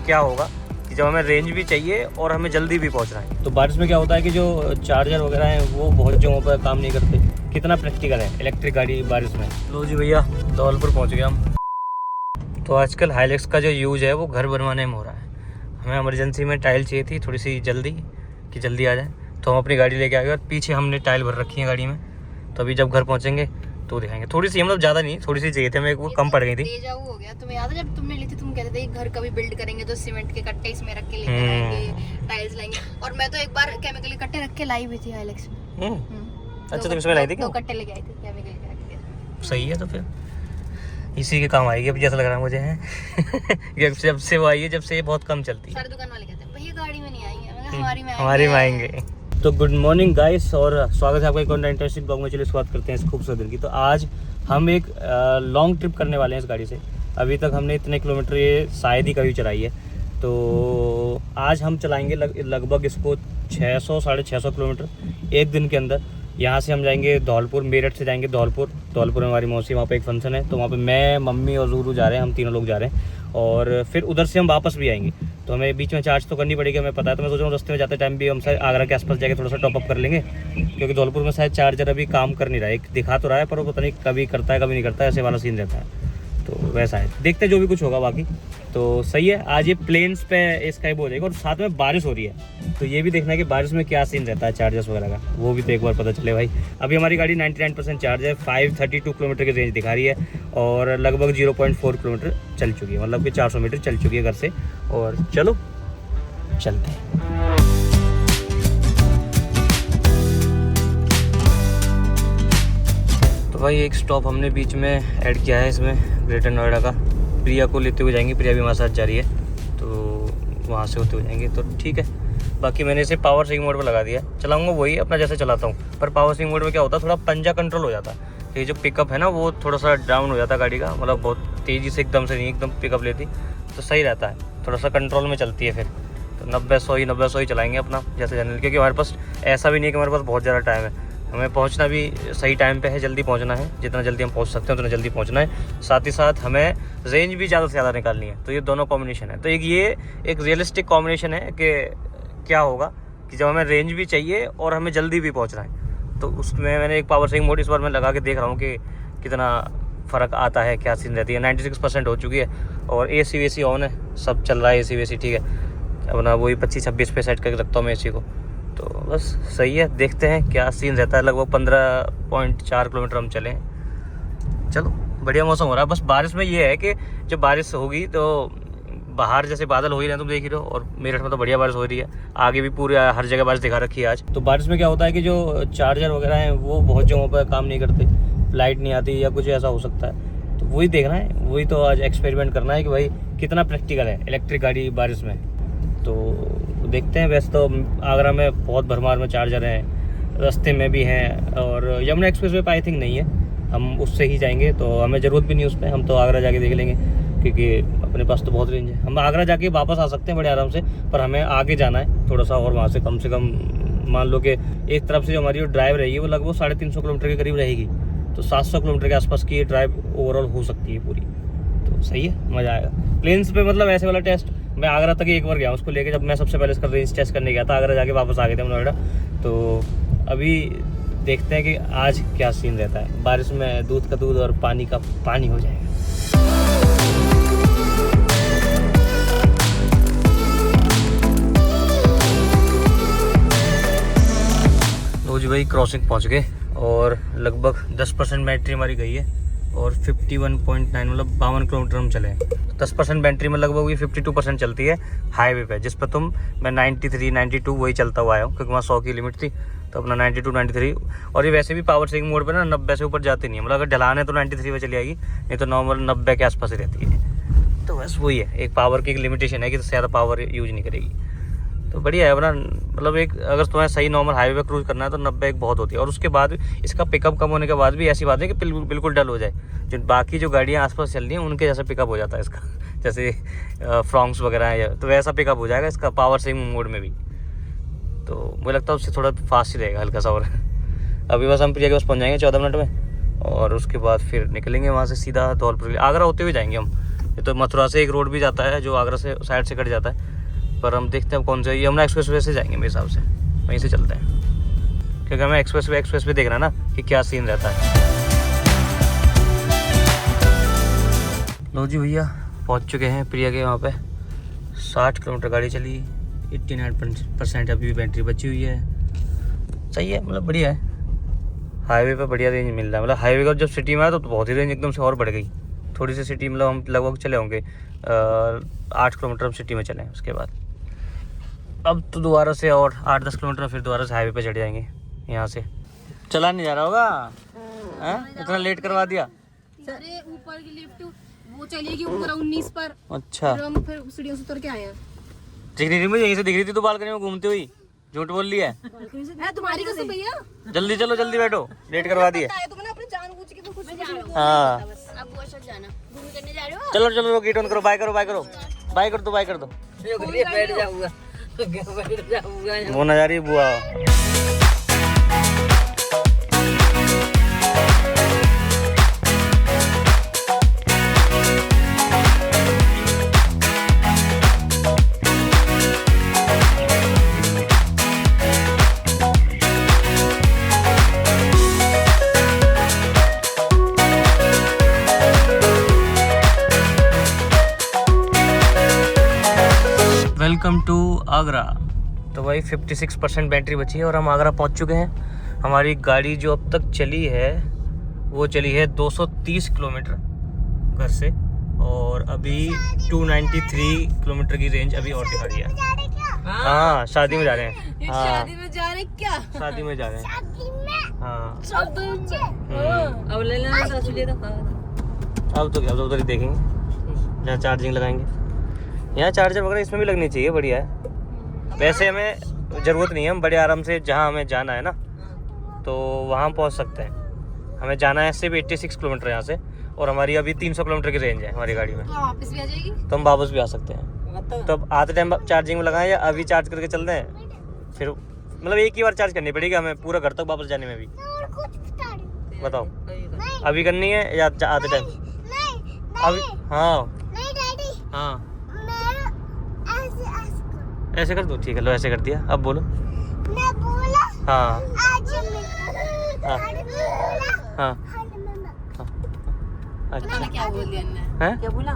क्या होगा कि जब हमें रेंज भी चाहिए और हमें जल्दी भी पहुंचना है। तो बारिश में क्या होता है कि जो चार्जर वगैरह हैं वो बहुत जगहों पर काम नहीं करते। कितना प्रैक्टिकल है इलेक्ट्रिक गाड़ी बारिश में। लो जी भैया, धौलपुर पहुँच गए हम। तो आजकल हाइलेक्स का जो यूज़ है वो घर बनवाने में हो रहा है। हमें इमरजेंसी में टाइल चाहिए थी थोड़ी सी जल्दी, कि जल्दी आ जाए, तो हम अपनी गाड़ी लेके आ गए और पीछे हमने टाइल भर रखी है गाड़ी में। तो अभी जब घर पहुंचेंगे तो दिखाएंगे। थोड़ी सी, मतलब ज़्यादा नहीं, थोड़ी सी चाहिए थी हमें, वो कम पड़ गई थी। हो गया। तुम्हें याद है जब तुमने ली थी, तुम कहते थे घर कभी बिल्ड करेंगे तो सीमेंट के कट्टे इसमें रख के लेकर आएंगे, टाइल्स लाएंगे। और मैं तो एक बार केमिकल के कट्टे रख के लाई भी थी हाइलेक्स में। अच्छा, तो इसमें लाई थी क्या? 2 कट्टे लेके आई थी केमिकल के रख के। सही है, तो फिर इसी के काम आएगी अब, जैसा लग रहा है मुझे है। जब से वो आई है, जब से ये बहुत कम चलती है। सारे दुकान वाले कहते हैं भैया गाड़ी में नहीं आएंगे, हमारी में आएंगे। तो गुड मॉर्निंग गाइस, और स्वागत है आपका एक और इंटरेस्टिंग ब्लॉग में। चलिए शुरुआत करते हैं इस खूबसूरत दिन की। तो आज हम एक लॉन्ग ट्रिप करने वाले हैं इस गाड़ी से। अभी तक हमने इतने किलोमीटर ये शायद ही कभी चलाई है। तो आज हम चलाएंगे लगभग इसको 600-650 किलोमीटर एक दिन के अंदर। यहाँ से हम जाएंगे धौलपुर, मेरठ से जाएंगे धौलपुर। धौलपुर में हमारी मौसी, वहाँ पे एक फंक्शन है, तो वहाँ पे मैं, मम्मी और जूरू जा रहे हैं। हम तीनों लोग जा रहे हैं और फिर उधर से हम वापस भी आएंगे। तो हमें बीच में चार्ज तो करनी पड़ेगी, हमें पता है। तो मैं सोच रहा हूँ रास्ते में जाते टाइम भी हम शायद आगरा के आसपास जाके थोड़ा सा टॉपअप कर लेंगे, क्योंकि धौलपुर में शायद चार्जर अभी काम कर नहीं रहा है। एक दिखा तो रहा है पर वो पता नहीं कभी करता है कभी नहीं करता है, ऐसे वाला सीन रहता है। तो वैसा है, देखते हैं जो भी कुछ होगा बाकी। तो सही है, आज ये प्लेन्स पे स्काई हो जाएगा और साथ में बारिश हो रही है। तो ये भी देखना है कि बारिश में क्या सीन रहता है चार्जर्स वगैरह का, वो भी तो एक बार पता चले भाई। अभी हमारी गाड़ी 99% चार्ज है, 532 किलोमीटर की रेंज दिखा रही है और लगभग 0.4 किलोमीटर चल चुकी है, मतलब कि 400 मीटर चल चुकी है घर से। और चलो चलते हैं। तो भाई एक स्टॉप हमने बीच में ऐड किया है इसमें, ग्रेटर नोएडा का। प्रिया को लेते हुए जाएंगे, प्रिया भी हमारे साथ जा रही है, तो वहाँ से होते हुए जाएंगे। तो ठीक है, बाकी मैंने इसे पावर स्टीयरिंग मोड पर लगा दिया। चलाऊंगा वही अपना जैसे चलाता हूँ, पर पावर स्टीयरिंग मोड में क्या होता है, थोड़ा पंजा कंट्रोल हो जाता है। ये जो पिकअप है ना वो थोड़ा सा डाउन हो जाता है गाड़ी का, मतलब बहुत तेज़ी से एकदम से नहीं, एकदम पिकअप लेती, तो सही रहता है, थोड़ा सा कंट्रोल में चलती है। फिर तो 90-100 ही चलाएंगे अपना जैसे जनरल, क्योंकि हमारे पास ऐसा भी नहीं है कि हमारे पास बहुत ज़्यादा टाइम है। हमें पहुंचना भी सही टाइम पे है, जल्दी पहुंचना है, जितना जल्दी हम पहुंच सकते हैं उतना जल्दी पहुंचना है। साथ ही साथ हमें रेंज भी ज़्यादा से ज़्यादा निकालनी है। तो ये दोनों कॉम्बिनेशन है। तो एक रियलिस्टिक कॉम्बिनेशन है कि क्या होगा कि जब हमें रेंज भी चाहिए और हमें जल्दी भी पहुँचना है। तो उसमें मैंने एक पावर स्टीयरिंग मोड इस बार मैं लगा के देख रहा हूँ कि कितना फ़र्क आता है, क्या सीन रहती है। 96% हो चुकी है और AC वेसी ऑन है, सब चल रहा है AC वेसी, ठीक है। अपना वही 25-26 पे सेट करके रखता हूँ मैं AC को। तो बस सही है, देखते हैं क्या सीन रहता है। लगभग 15.4 किलोमीटर हम चले। चलो बढ़िया मौसम हो रहा है। बस बारिश में ये है कि जब बारिश होगी तो बाहर जैसे बादल हो ही रहे हैं, तुम देख ही रहे हो, और मेरठ में तो बढ़िया बारिश हो रही है। आगे भी पूरे हर जगह बारिश दिखा रखी है आज। तो बारिश में क्या होता है कि जो चार्जर वगैरह हैं वो बहुत जगहों पर काम नहीं करते, लाइट नहीं आती या कुछ ऐसा हो सकता है। तो वही देखना है, वही तो आज एक्सपेरिमेंट करना है कि भाई कितना प्रैक्टिकल है इलेक्ट्रिक गाड़ी बारिश में। तो देखते हैं। वैसे तो आगरा में बहुत भरमार में चार्जर हैं, रास्ते में भी हैं, और यमुना एक्सप्रेसवे पे आई थिंक नहीं है, हम उससे ही जाएंगे। तो हमें ज़रूरत भी नहीं उस पर, हम तो आगरा जाके देख लेंगे, क्योंकि अपने पास तो बहुत रेंज है। हम आगरा जाके वापस आ सकते हैं बड़े आराम से, पर हमें आगे जाना है थोड़ा सा, और वहाँ से कम मान लो कि एक तरफ से जो हमारी ड्राइव रहेगी वो लगभग 350 किलोमीटर के करीब रहेगी। तो 700 किलोमीटर के आसपास की ये ड्राइव ओवरऑल हो सकती है पूरी। तो सही है, मज़ा आएगा। प्लेन्स पे मतलब ऐसे वाला टेस्ट मैं आगरा तक एक बार गया उसको लेके, जब मैं सबसे पहले इसका रेंज टेस्ट करने गया था। आगरा जाके वापस आ गए थे हम नोएडा। तो अभी देखते हैं कि आज क्या सीन रहता है। बारिश में दूध का दूध और पानी का पानी हो जाएगा। लो जी भाई, क्रॉसिंग पहुंच गए और लगभग 10% बैटरी हमारी गई है और 51.9 मतलब 52 किलोमीटर हम चले हैं। 10% बैटरी में लगभग 52% चलती है हाईवे पे, जिस पर मैं 93-92 वही चलता हुआ आया हूँ, क्योंकि वहाँ 100 की लिमिट थी। तो अपना 92-93, और ये वैसे भी पावर स्टीयरिंग मोड पे ना 90 से ऊपर जाती नहीं है, मतलब अगर ढलान है तो 93 पे चली आएगी, नहीं तो नॉर्मल 90 के आसपास ही रहती है। तो बस वही है, एक पावर की एक लिमिटेशन है कि इससे ज़्यादा पावर यूज नहीं करेगी। तो बढ़िया है अपना, मतलब एक अगर तुम्हें सही नॉर्मल हाईवे पे क्रूज करना है तो 90 एक बहुत होती है। और उसके बाद इसका पिकअप कम होने के बाद भी ऐसी बात है कि बिल्कुल डल हो जाए। जो बाकी जो गाड़ियाँ आसपास चल रही हैं उनके जैसा पिकअप हो जाता है इसका, जैसे फ्रॉन्क्स वगैरह है, तो वैसा पिकअप हो जाएगा इसका पावर स्टीयरिंग मोड में भी। तो मुझे लगता है उससे थोड़ा फास्ट ही रहेगा हल्का सा। और अभी बस हम प्रिया के पास पहुँच जाएंगे 14 मिनट में, और उसके बाद फिर निकलेंगे वहाँ से सीधा धौलपुर। आगरा होते हुए जाएंगे हम, ये तो मथुरा से एक रोड भी जाता है जो आगरा से साइड से कट जाता है, पर हम देखते हैं कौन सा, यमुना एक्सप्रेस से जाएंगे मेरे हिसाब से, वहीं से चलते हैं, क्योंकि हमें एक्सप्रेस पे देख रहा है ना कि क्या सीन रहता है। लो जी भैया पहुंच चुके हैं प्रिया के वहाँ पे। 60 किलोमीटर गाड़ी चली, 89% अभी भी बैटरी बची हुई है। सही है, मतलब बढ़िया है। हाईवे पे बढ़िया रेंज मिल रहा है, मतलब हाईवे का जब सिटी में आया तो बहुत ही रेंज एकदम से और बढ़ गई। थोड़ी सी सिटी मतलब हम लगभग चले होंगे 8 किलोमीटर हम सिटी में चले, उसके बाद अब तो दोबारा से और 8-10 किलोमीटर फिर दोबारा से हाईवे पे चढ़ जाएंगे। यहाँ से चला नहीं जा रहा होगा, इतना लेट करवा दिया। अरे ऊपर की लिफ्ट वो चलेगी ऊपर 19 पर। अच्छा, हम फिर सीढ़ियों से उतर के आए हैं। दिख रही थी मुझे, यहीं से दिख रही थी तो बालकनी में घूमती हुई, झूठ बोल लिया है। तुम्हारी कसम भैया, जल्दी चलो, जल्दी बैठो, लेट करवा दिए। तुमने अपने जानबूझ के तो कुछ नहीं जाना। हाँ अब वो सब जाना घूम करने जा रहे हो। चलो चलो, गेट ऑन करो, बाय करो, बाय करो, बाय कर दो, बाय कर दो। बैठ जाऊंगा वो ना जा रही बुआ। Welcome to Agra. तो भाई 56% बैटरी बची है और हम आगरा पहुंच चुके हैं। हमारी गाड़ी जो अब तक चली है वो चली है 230 किलोमीटर घर से, और अभी 293 किलोमीटर की रेंज अभी और दिखा रही है। हाँ शादी में जा रहे हैं। हाँ शादी में जा रहे क्या? शादी में जा रहे हैं। हाँ अब ले लेना अब तो क्या, अब तो उधर ही देखेंगे जहाँ चार्जिंग लगाएंगे। यहाँ चार्जर वगैरह इसमें भी लगनी चाहिए, बढ़िया है। वैसे हमें ज़रूरत नहीं है, हम बड़े आराम से जहाँ हमें जाना है ना तो वहाँ पहुँच सकते हैं। हमें जाना है सिर्फ 86 किलोमीटर यहाँ से, और हमारी अभी 300 किलोमीटर की रेंज है हमारी गाड़ी में। वापस भी आ जाएगी तो हम वापस भी आ सकते हैं। तो अब आते टाइम चार्जिंग में लगाएं या अभी चार्ज करके चलते हैं, फिर मतलब एक ही बार चार्ज करनी पड़ेगी हमें पूरा घर तक वापस जाने में भी। बताओ अभी करनी है या आते टाइम? अभी हाँ हाँ ऐसे कर दो, ठीक है लो ऐसे कर दिया। अब बोलो। मैं बोला हाँ आज हाँ हाँ अच्छा क्या बोल दिया हैं? क्या बोला?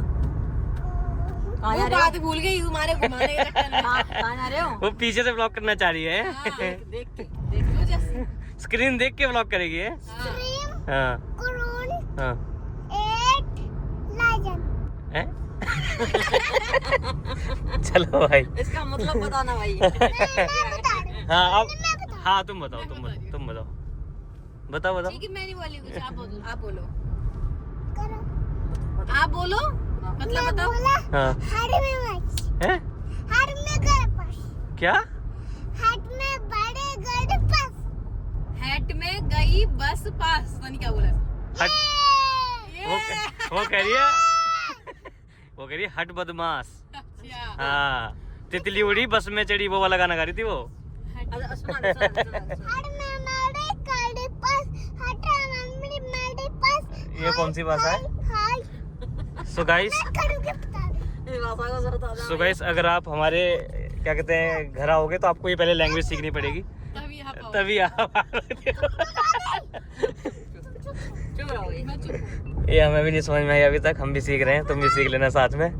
वो बात भूल गई तुम्हारे घुमाने के चक्कर में। कहाँ जा रहे हो? वो पीछे से ब्लॉक करना चाह रही है। देख लो जैसे स्क्रीन देख के ब्लॉक करेगी है। हाँ हाँ हैं? चलो भाई इसका मतलब बताना भाई। हाँ अब हाँ तुम बताओ, तुम बताओ, बताओ ठीक है मैं नहीं बोली कुछ, आप बोलो आप बोलो मतलब बताओ। हाँ हैं? क्या? हेट में गई बस पास, पता नहीं क्या बोला। वो कह रही है वो कह रही है हट बदमाश। हाँ तितली उड़ी बस में चढ़ी, वो वाला गाना गा रही थी वो। ये कौन सी भाषा है? सो गाइस अगर आप हमारे क्या कहते हैं घर आओगे तो आपको ये पहले लैंग्वेज सीखनी पड़ेगी, तभी आप ये हमें भी नहीं समझ में आई अभी तक, हम भी सीख रहे हैं, तुम भी सीख लेना साथ में।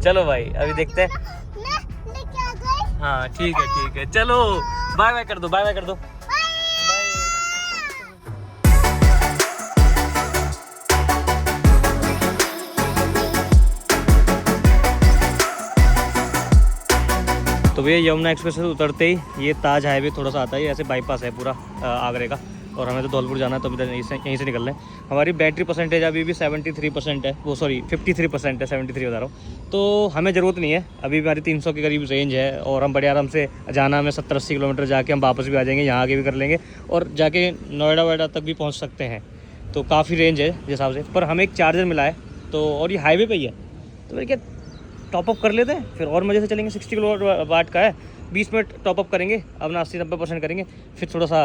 चलो भाई अभी देखते हैं। हाँ ठीक है चलो बाय बाय कर दो, बाय बाय कर दो। तो भैया यमुना एक्सप्रेस से उतरते ही ये ताज हाईवे थोड़ा सा आता है, ऐसे बाईपास है पूरा आगरे का, और हमें तो धौलपुर जाना है तो अभी यहीं से निकल रहे हैं। हमारी बैटरी परसेंटेज अभी भी 73% है, वो सॉरी 53% है, 73 बता रहा हूँ। तो हमें ज़रूरत नहीं है, अभी भी हमारी 300 के करीब रेंज है और हम बड़े आराम से जाना हमें 70-80 किलोमीटर जाके हम वापस भी आ जाएंगे, यहाँ आगे भी कर लेंगे और जाके नोएडा वोएडा तक भी पहुँच सकते हैं। तो काफ़ी रेंज है जिस हिसाब से, पर हमें एक चार्जर मिला है तो, और ये हाईवे पर ही है तो फिर क्या टॉपअप कर लेते हैं, फिर और मज़े से चलेंगे। 60 किलो वाट का है, 20 मिनट टॉपअप करेंगे, अपना 80-90% करेंगे, फिर थोड़ा सा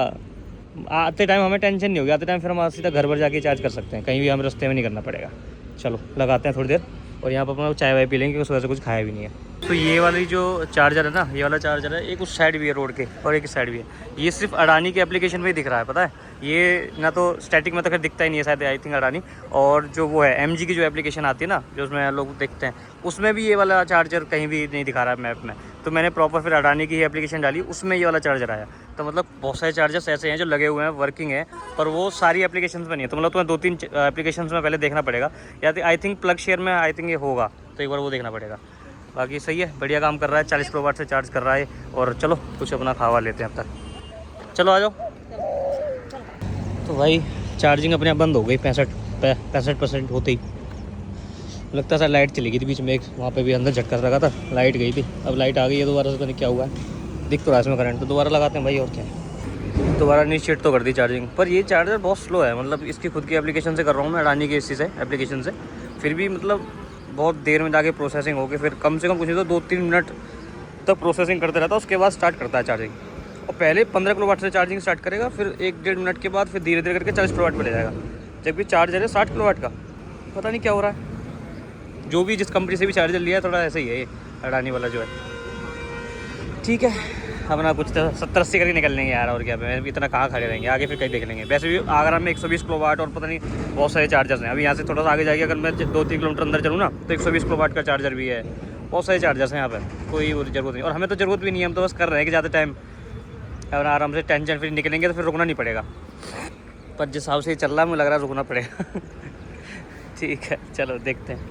आते टाइम हमें टेंशन नहीं होगी, आते टाइम फिर हम सीधा घर भर जाके चार्ज कर सकते हैं, कहीं भी हमें रास्ते में नहीं करना पड़ेगा। चलो लगाते हैं थोड़ी देर, और यहाँ पर अपना चाय वाय पी लेंगे, उस वजह से कुछ खाया भी नहीं है। तो ये वाली जो चार्जर है ना, ये वाला चार्जर है, एक उस साइड भी है रोड के और एक इस साइड भी है। ये सिर्फ अडानी के एप्लीकेशन में ही दिख रहा है, पता है। ये ना तो स्टैटिक में तो खैर दिखता ही नहीं है शायद, आई थिंक अडानी। और जो वो है MG की जो एप्लीकेशन आती है ना, जो उसमें लोग देखते हैं, उसमें भी ये वाला चार्जर कहीं भी नहीं दिखा रहा है मैप में। तो मैंने प्रॉपर फिर अडानी की ही एप्लीकेशन डाली, उसमें ये वाला चार्जर आया। तो मतलब बहुत सारे चार्जर्स ऐसे हैं जो लगे हुए हैं, वर्किंग है, पर वो सारी एप्लीकेशंस में नहीं है। तो मतलब तुम्हें 2-3 एप्लीकेशंस में पहले देखना पड़ेगा, या आई थिंक प्लग शेयर में आई थिंक ये होगा, तो एक बार वो देखना पड़ेगा। बाकी सही है, बढ़िया काम कर रहा है, 40 किलोवाट से चार्ज कर रहा है। और चलो कुछ अपना खावा लेते हैं अब तक। चलो आ जाओ। तो भाई चार्जिंग अपने आप बंद हो गई, 65% होते ही। लगता था लाइट चली गई थी बीच में, एक वहाँ पे भी अंदर झटका लगा था, लाइट गई थी। अब लाइट आ गई है दोबारा से, पता नहीं क्या हुआ है, दिख तो रहा है इसमें करंट। तो दोबारा लगाते हैं भाई, और क्या है। दोबारा इनिशिएट तो कर दी चार्जिंग, पर ये चार्जर बहुत स्लो है। मतलब इसकी खुद की एप्लीकेशन से कर रहा हूँ मैं, अडानी की इसी से एप्लीकेशन से, फिर भी मतलब बहुत देर में जाके प्रोसेसिंग होगी। फिर कम से कम कुछ नहीं तो 2-3 मिनट तक प्रोसेसिंग करते रहता है, उसके बाद स्टार्ट करता है चार्जिंग। और पहले 15 किलोवाट से चार्जिंग स्टार्ट करेगा, फिर 1-1.5 मिनट के बाद फिर धीरे धीरे करके 40 किलोवाट पर ले जाएगा। जबकि चार्जर है 60 किलोवाट का, पता नहीं क्या हो रहा है। जो भी जिस कंपनी से भी चार्जर लिया है, थोड़ा ऐसा ही है ये अडानी वाला जो है। ठीक है, अपना कुछ तो 70-80 करके निकल लेंगे यार, और क्या इतना कहाँ खड़े रहेंगे, आगे फिर कहीं देख लेंगे। वैसे भी आगरा में 120 किलोवाट और पता नहीं बहुत सारे चार्जर्स हैं। अभी यहाँ से थोड़ा सा आगे जाके अगर मैं 2-3 किलोमीटर अंदर चलूँ ना, तो 120 किलोवाट का चार्जर भी है। बहुत सारे चार्जर्स हैं यहाँ पर, कोई ज़रूरत नहीं। और हमें तो ज़रूरत भी नहीं है, हम तो बस कर रहे हैं कि ज़्यादा टाइम अगर आराम से टेंशन फ्री निकलेंगे तो फिर रुकना नहीं पड़ेगा। पर जिस हिसाब से ये चल रहा है, मुझे लग रहा है रुकना पड़ेगा। ठीक है, चलो देखते हैं।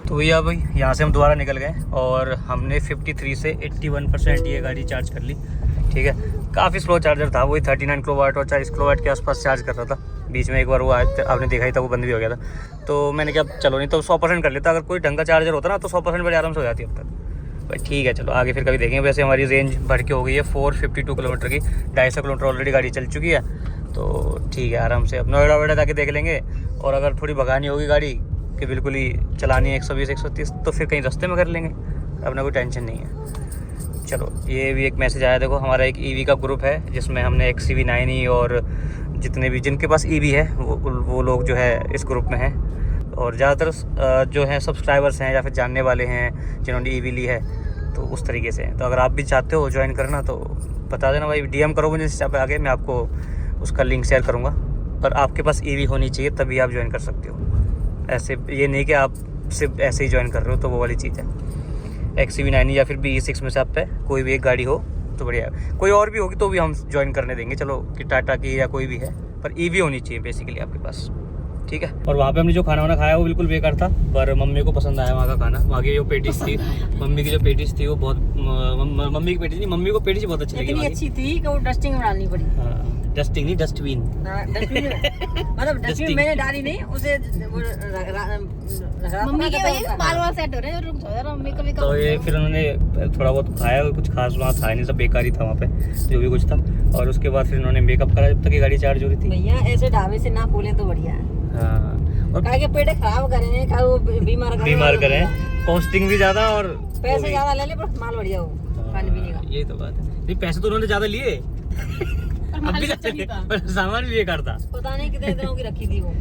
तो भैया भाई यहाँ से हम दोबारा निकल गए और हमने 53 से 81% ये गाड़ी चार्ज कर ली। ठीक है, काफ़ी स्लो चार्जर था, वही 39 किलोवाट और 40 किलोवाट के आसपास चार्ज कर रहा था। बीच में एक बार वो आपने देखा ही था, वो बंद भी हो गया था। तो मैंने कहा चलो, नहीं तो 100% कर लेता। अगर कोई ढंग का चार्जर होता ना तो 100% बड़े आराम से हो जाती अब तक। भाई ठीक है, चलो आगे फिर कभी देखेंगे। वैसे हमारी रेंज बढ़ के हो गई है 452 किलोमीटर की, 250 किलोमीटर ऑलरेडी गाड़ी चल चुकी है। तो ठीक है, आराम से अब नोएडा वेडा जाके देख लेंगे। और अगर थोड़ी भगानी होगी गाड़ी कि बिल्कुल ही चलानी है 120-130, तो फिर कहीं रास्ते में कर लेंगे, अपना कोई टेंशन नहीं है। चलो, ये भी एक मैसेज आया, देखो हमारा एक ईवी का ग्रुप है जिसमें हमने XCV9E और जितने भी जिनके पास ईवी है वो लोग जो है इस ग्रुप में हैं। और ज़्यादातर जो है सब्सक्राइबर्स हैं या फिर जानने वाले हैं जिन्होंने ईवी ली है, तो उस तरीके से। तो अगर आप भी चाहते हो ज्वाइन करना तो बता देना भाई, DM करो मुझे इस पे आगे, मैं आपको उसका लिंक शेयर करूँगा। पर आपके पास ईवी होनी चाहिए तभी आप ज्वाइन कर सकते हो। ऐसे ये नहीं कि आप सिर्फ ऐसे ही ज्वाइन कर रहे हो, तो वो वाली चीज़ है। XCV9 या फिर BE6 में से आप पे कोई भी एक गाड़ी हो तो बढ़िया है। कोई और भी होगी तो भी हम ज्वाइन करने देंगे, चलो, कि टाटा की या कोई भी है, पर ईवी होनी चाहिए बेसिकली आपके पास। ठीक है। और वहाँ पे हमने जो खाना वाना खाया वो बिल्कुल बेकार था, पर मम्मी को पसंद आया वहाँ का खाना। वहाँ की जो पेटिस थी, मम्मी की जो पेटिस थी वो बहुत, मम्मी की पेटिस नहीं, मम्मी को पेटिस बहुत अच्छी लगी। इतनी अच्छी थी कि वो डस्टिंग में डालनी पड़ी। डस्टिंग नहीं, डस्टबिन। मतलब डस्टबिन मैंने डाली नहीं, उसे मम्मी के वजह से बाल वाल सेट हो रहे हैं, रुक जाओ यार, मम्मी कभी तो ये फिर उन्होंने थोड़ा बहुत खाया, कुछ खास वहाँ था नहीं, सब बेकार ही था वहाँ पे जो भी कुछ था। और उसके बाद फिर उन्होंने मेकअप करा जब तक ये गाड़ी चार्ज हो रही थी। भैया ऐसे ढाबे से ना बोले तो बढ़िया है। हाँ, और काहे के पेट खराब करें, का वो बीमार करें, कॉस्टिंग भी ज़्यादा और पैसे ज्यादा ले ले, पर माल बढ़िया हो खाने पीने का। ये तो बात है। नहीं, पैसे तो उन्होंने ज़्यादा लिए, अब भी सामान भी बेकार था। पता नहीं कितने दिनों की रखी थी वो।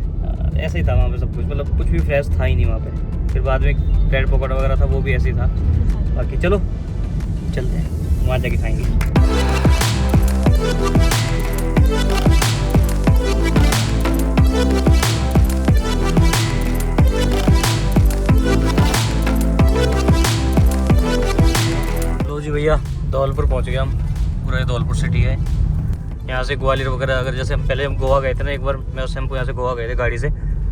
ऐसे ही था वहाँ पे सब कुछ, मतलब कुछ भी फ्रेश था ही नहीं वहाँ पे। फिर बाद में ब्रेड पकौड़ा वगैरह था, वो भी ऐसे ही था। बाकी चलो चलते हैं, वहाँ जाके खाएंगे। लो जी भैया, धौलपुर पहुँच गए हम। पूरा धौलपुर सिटी है। यहाँ से ग्वालियर वगैरह, अगर जैसे हम पहले हम गोवा गए थे ना एक बार, मैं उस टाइम यहाँ से गोवा गए थे गाड़ी से,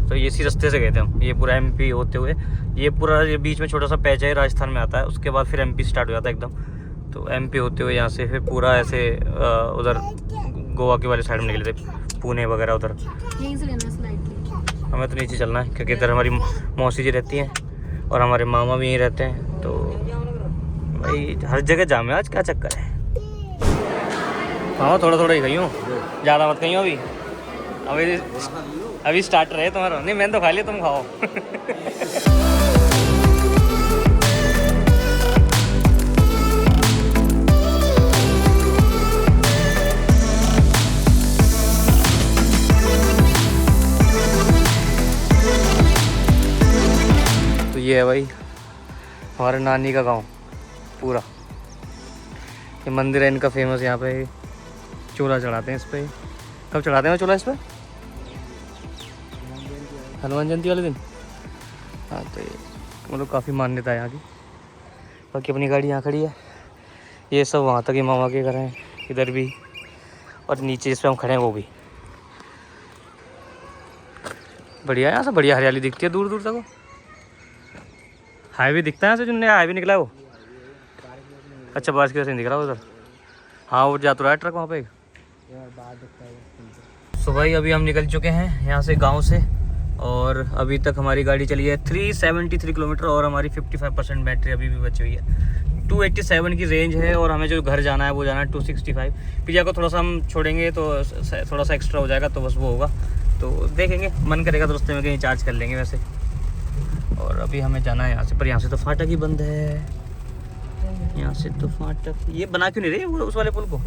तो ये इसी रास्ते से गए थे हम। ये पूरा MP होते हुए, ये पूरा ये बीच में छोटा सा पैच है, राजस्थान में आता है, उसके बाद फिर MP स्टार्ट हो जाता है एकदम। तो MP होते हुए यहाँ से फिर पूरा ऐसे उधर गोवा के वाले साइड में निकले थे, पुणे वगैरह उधर। यहीं से लेना स्लाइडली। हमें तो नीचे चलना है क्योंकि इधर हमारी मौसी जी रहती हैं और हमारे मामा भी यहीं रहते हैं। तो भाई हर जगह जाम है आज, क्या चक्कर है। हाँ, थोड़ा थोड़ा ही खाई हूँ, ज़्यादा मत खाई हूँ अभी स्टार्टर है तुम्हारा। नहीं, मैंने तो खा लिया, तुम खाओ। तो ये ये है भाई हमारे नानी का गांव पूरा। ये मंदिर है इनका फेमस, यहाँ पे चूल्हा चढ़ाते हैं इस पे। कब चढ़ाते हैं चूल्हा इस पे? हनुमान जयंती वाले दिन। हाँ तो मतलब काफ़ी मान्यता है यहाँ की। बाकी अपनी गाड़ी यहाँ खड़ी है। ये सब वहाँ तक ही मामा के घर हैं, इधर भी, और नीचे जिस पे हम खड़े हैं वो भी। बढ़िया है यहाँ से, बढ़िया हरियाली दिखती है दूर दूर तक। हाईवे दिखता है यहाँ से, जो नया हाईवे निकला है वो। अच्छा बारिश की वजह से नहीं दिख रहा उधर। हाँ वो जा तो रहा है ट्रक वहाँ पे। सो भाई अभी हम निकल चुके हैं यहाँ से गांव से, और अभी तक हमारी गाड़ी चली है 373 किलोमीटर, और हमारी 55% बैटरी अभी भी बची हुई है। 287 की रेंज है, और हमें जो घर जाना है वो जाना है 265। पिज़्ज़ा को थोड़ा सा हम छोड़ेंगे तो थोड़ा सा एक्स्ट्रा हो जाएगा, तो बस वो होगा। तो देखेंगे, मन करेगा तो रास्ते में कहीं चार्ज कर लेंगे वैसे। और अभी हमें जाना है यहाँ से, पर यहाँ से तो फाटक ही बंद है। यहाँ से तो फाटक ये बना क्यों नहीं रहे वो उस वाले पुल को?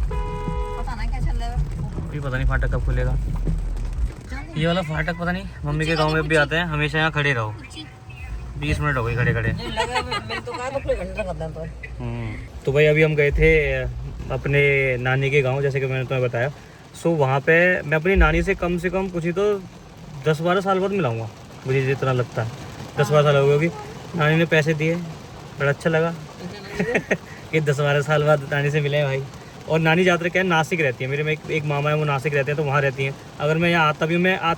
पता ना क्या चल रहा है, अभी पता नहीं फाटक कब खुलेगा। ये वाला फाटक पता नहीं, मम्मी के गांव में भी आते हैं, हमेशा यहाँ खड़े रहो। 20 मिनट हो गई खड़े खड़े। तो भाई अभी हम गए थे अपने नानी के गांव, जैसे कि मैंने तुम्हें बताया। सो वहाँ पे मैं अपनी नानी से कम कुछ ही तो 10-12 साल बाद मिलाऊंगा, मुझे जितना लगता है। 10-12 साल हो गए, क्योंकि नानी ने पैसे दिए, बड़ा अच्छा लगा कि 10-12 साल बाद नानी से मिले भाई। और नानी ज़्यादातर क्या है नासिक रहती है, मेरे में एक मामा है वो नासिक रहते हैं, तो वहाँ रहती हैं। अगर मैं यहाँ आता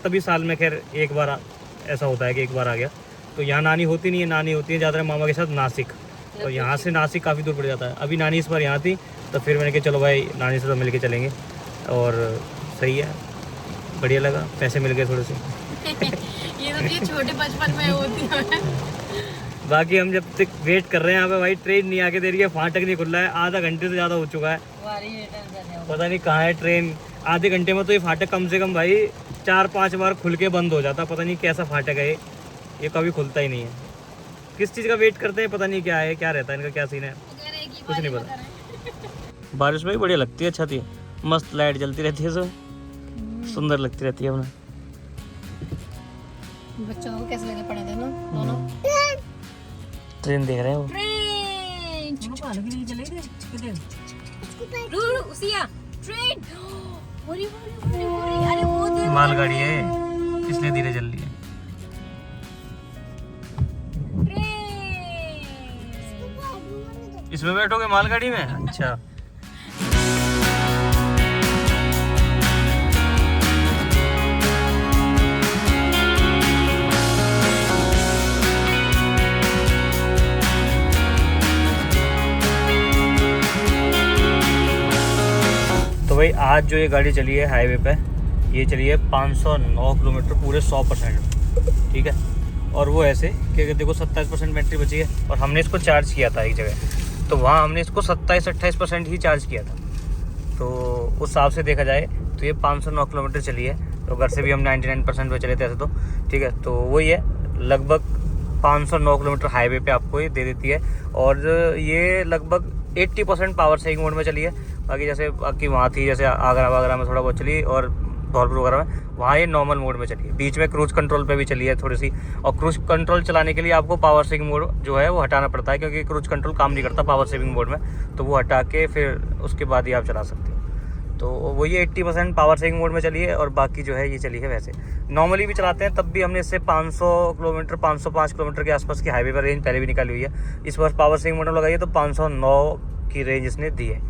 भी साल में, खैर एक बार ऐसा होता है कि एक बार आ गया। तो यहाँ नानी होती नहीं है, नानी होती है ज़्यादातर मामा के साथ नासिक, और यहाँ से नासिक काफ़ी दूर पड़ जाता है। अभी नानी इस बार यहाँ थी, तो फिर मैंने कहा चलो भाई नानी से तो मिल के चलेंगे, और सही है, बढ़िया लगा, पैसे मिल गए थोड़े से। ये तो छोटे बचपन में होती है। बाकी हम जब तक वेट कर रहे हैं यहाँ पे भाई, ट्रेन नहीं आके दे रही है, फाटक नहीं खुल रहा है, आधा घंटे से ज़्यादा हो चुका है, पता नहीं कहाँ है ट्रेन। आधे घंटे में तो ये फाटक कम से कम भाई 4-5 बार खुल के बंद हो जाता, पता नहीं कैसा फाटक है ये कभी खुलता ही नहीं है। किस चीज़ का वेट करते हैं पता नहीं, क्या है, क्या रहता है इनका, क्या सीन है, कुछ नहीं पता। बारिश में भी बढ़िया लगती है, अच्छा थी, मस्त लाइट जलती रहती है, सब सुंदर लगती रहती है अपना। बच्चों को कैसे लगे पड़े थे ना दोनों। ट्रेन देख रहे हैं वो। मालगाड़ी है इसलिए धीरे चल रही है। इसमें बैठोगे मालगाड़ी में? अच्छा तो भाई आज जो ये गाड़ी चली है हाईवे पे, ये चली है 509 किलोमीटर पूरे 100%, ठीक है। और वो ऐसे कि देखो 27% बैटरी बची है, और हमने इसको चार्ज किया था एक जगह, तो वहाँ हमने इसको 27-28% ही चार्ज किया था। तो उस हिसाब से देखा जाए तो ये 509 किलोमीटर चली है। तो घर से भी हम 99% पे चले थे ऐसे तो, ठीक है। तो वही है, लगभग 509 किलोमीटर हाईवे पे आपको ये दे देती है। और ये लगभग 80% पावर सेविंग मोड में चली है। बाकी जैसे बाकी वहाँ थी, जैसे आगरा में थोड़ा बहुत चली, और धौलपुर वगैरह में, वहाँ ये नॉर्मल मोड में चली है। बीच में क्रूज कंट्रोल पे भी चली है थोड़ी सी, और क्रूज कंट्रोल चलाने के लिए आपको पावर सेविंग मोड जो है वो हटाना पड़ता है, क्योंकि क्रूज कंट्रोल काम नहीं करता पावर सेविंग मोड में, तो वो हटा के फिर उसके बाद ही आप चला सकते हो। तो वो ये 80% पावर सेविंग मोड में चली है, और बाकी जो है ये चली है वैसे। नॉर्मली भी चलाते हैं तब भी हमने इससे 500 किलोमीटर 505 किलोमीटर के आसपास की हाईवे पर रेंज पहले भी निकाली हुई है। इस बार पावर सेविंग मोड लगाई है तो 509 की रेंज इसने दी है,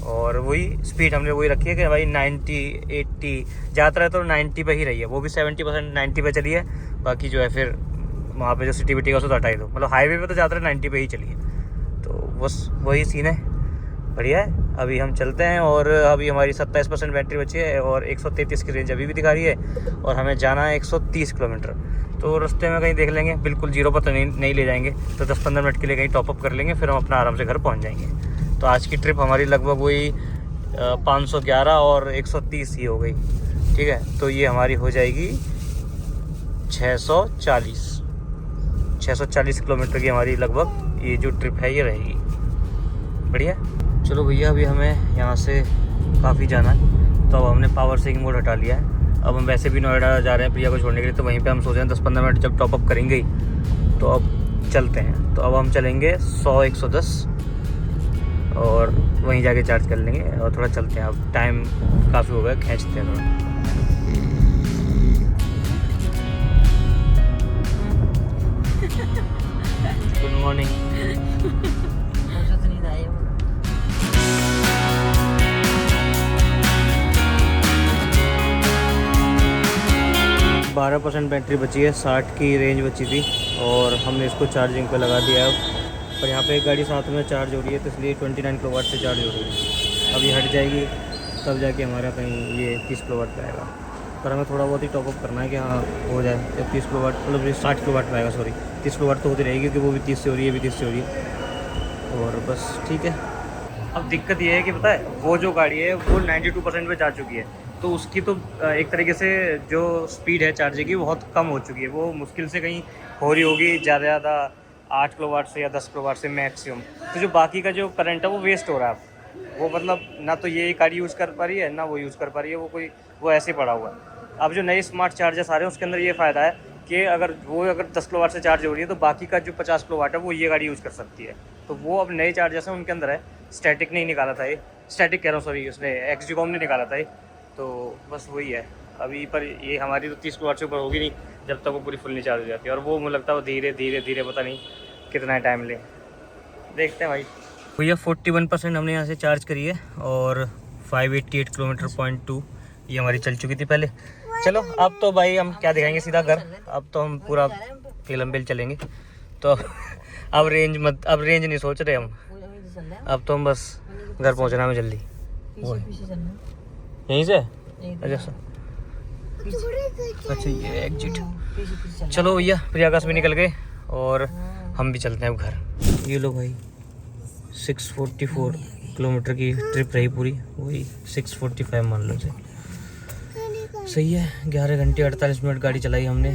और वही स्पीड हमने वही रखी है कि भाई 90 80 ज़्यादातर है तो 90 पे ही रही है, वो भी 70% 90 पे चली है। बाकी जो है फिर वहाँ पे जो सिटी विटी का उसको हटाई दो, मतलब हाईवे पे तो ज़्यादातर 90 पे ही चली है। तो बस वही सीन है, बढ़िया है। अभी हम चलते हैं, और अभी हमारी 27% बैटरी बची है, और 133 की रेंज अभी भी दिखा रही है, और हमें जाना है 130 किलोमीटर। तो रास्ते में कहीं देख लेंगे, बिल्कुल जीरो पर तो नहीं ले जाएंगे, तो 10-15 मिनट के लिए कहीं टॉपअप कर लेंगे, फिर हम अपना आराम से घर पहुँच जाएंगे। तो आज की ट्रिप हमारी लगभग वही 511 और 130 ही हो गई, ठीक है। तो ये हमारी हो जाएगी 640 किलोमीटर की हमारी लगभग ये जो ट्रिप है ये रहेगी, बढ़िया। चलो भैया, अभी हमें यहाँ से काफ़ी जाना है, तो अब हमने पावर सेविंग मोड हटा लिया है, अब हम वैसे भी नोएडा जा रहे हैं प्रिया को छोड़ने के लिए, तो वहीं पे हम सोच रहे हैं 10-15 मिनट जब टॉपअप करेंगे ही तो अब चलते हैं। तो अब हम चलेंगे 100-110 और वहीं जाके चार्ज कर लेंगे और थोड़ा चलते हैं। अब टाइम काफ़ी हो गया, खींचते हैं थोड़ा। Good morning. 12% बैटरी बची है, 60 की रेंज बची थी और हमने इसको चार्जिंग पे लगा दिया है। पर यहाँ पे एक गाड़ी साथ में चार्ज हो रही है तो इसलिए 29 किलोवाट से चार्ज हो रही है। अब ये हट जाएगी तब जाके हमारा कहीं ये 30 किलोवाट पे आएगा। पर हमें थोड़ा बहुत ही टॉपअप करना है कि हाँ हो जाए। जब 30 किलोवाट मतलब 60 किलोवाट पे आएगा, सॉरी 30 किलोवाट तो होती रहेगी क्योंकि वो भी 30 से हो रही है, भी 30 से हो रही है और बस ठीक है। अब दिक्कत ये है कि पता है वो जो गाड़ी है वो 92% पे जा चुकी है, तो उसकी तो एक तरीके से जो स्पीड है चार्जिंग की बहुत कम हो चुकी है। वो मुश्किल से कहीं हो रही होगी ज़्यादा 8 किलोवाट से या 10 किलोवाट से मैक्सिमम। तो जो बाकी का जो करंट है वो वेस्ट हो रहा है। वो मतलब ना तो ये गाड़ी यूज़ कर पा रही है ना वो यूज़ कर पा रही है, वो ऐसे पड़ा हुआ है। अब जो नए स्मार्ट चार्जर्स आ रहे हैं उसके अंदर ये फ़ायदा है कि अगर 10 किलोवाट से चार्ज हो रही है तो बाकी का जो 50 किलोवाट है वो ये गाड़ी यूज़ कर सकती है। तो वो अब नए चार्जर्स हैं उनके अंदर है। स्टैटिक नहीं निकाला था ये, स्टैटिक कह रहा हूँ सॉरी, उसने एक्सजीकॉम ने निकाला था ये। तो बस वही है अभी। पर ये हमारी तो 30 किलोवाट से ऊपर होगी नहीं जब तक वो पूरी फुल नहीं चार्ज हो जाती है। और वो मुझे लगता है वो धीरे धीरे पता नहीं कितना टाइम ले, देखते हैं भाई। भैया 41% हमने यहाँ से चार्ज करी है और 588 किलोमीटर 0.2 ये हमारी चल चुकी थी पहले। चलो अब तो भाई हम क्या दिखाएंगे, सीधा घर। अब तो हम पूरा तेलम बेल चलेंगे। तो अब रेंज नहीं सोच रहे हम, अब तो हम बस घर पहुँचना है जल्दी। यहीं से अच्छा ये एग्जिट। चलो भैया प्रयागराज में निकल गए और हम भी चलते हैं अब घर। ये लो भाई 644 किलोमीटर की ट्रिप रही पूरी, वही 645 मान लो सही है। 11 घंटे 48 मिनट गाड़ी चलाई हमने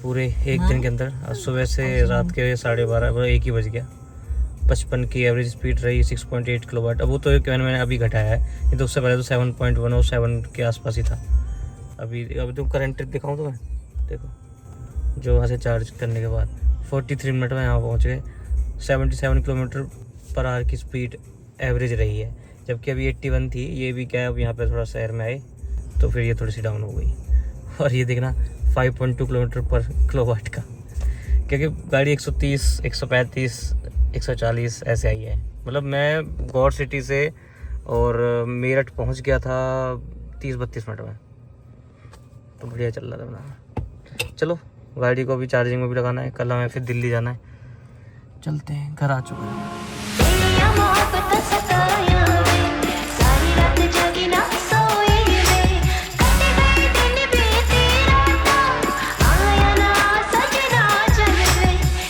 पूरे एक दिन के अंदर। आज सुबह से रात के 12:30 1 ही बज गया। 55 की एवरेज स्पीड रही, 6.8 किलोवाट। अब वो तो मैंने अभी घटाया है, ये तो उससे पहले तो 7.107 के आसपास ही था। अभी तो करंट ट्रिप दिखाऊँ तो मैं, देखो जो वहाँ से चार्ज करने के बाद 43 मिनट में यहाँ पहुँच गए। 77 किलोमीटर पर आवर की स्पीड एवरेज रही है, जबकि अभी 81 थी। ये भी क्या है अब यहाँ पे थोड़ा शहर में आए तो फिर ये थोड़ी सी डाउन हो गई। और ये देखना 5.2 किलोमीटर पर किलोवाट का, क्योंकि गाड़ी 130, 135, 140 ऐसे आई है। मतलब मैं गौर सिटी से और मेरठ पहुंच गया था 30-32 मिनट में, तो बढ़िया चल रहा था अपना। चलो गाड़ी को अभी चार्जिंग में भी लगाना है, कल हमें फिर दिल्ली जाना है। चलते हैं, घर आ चुके हैं।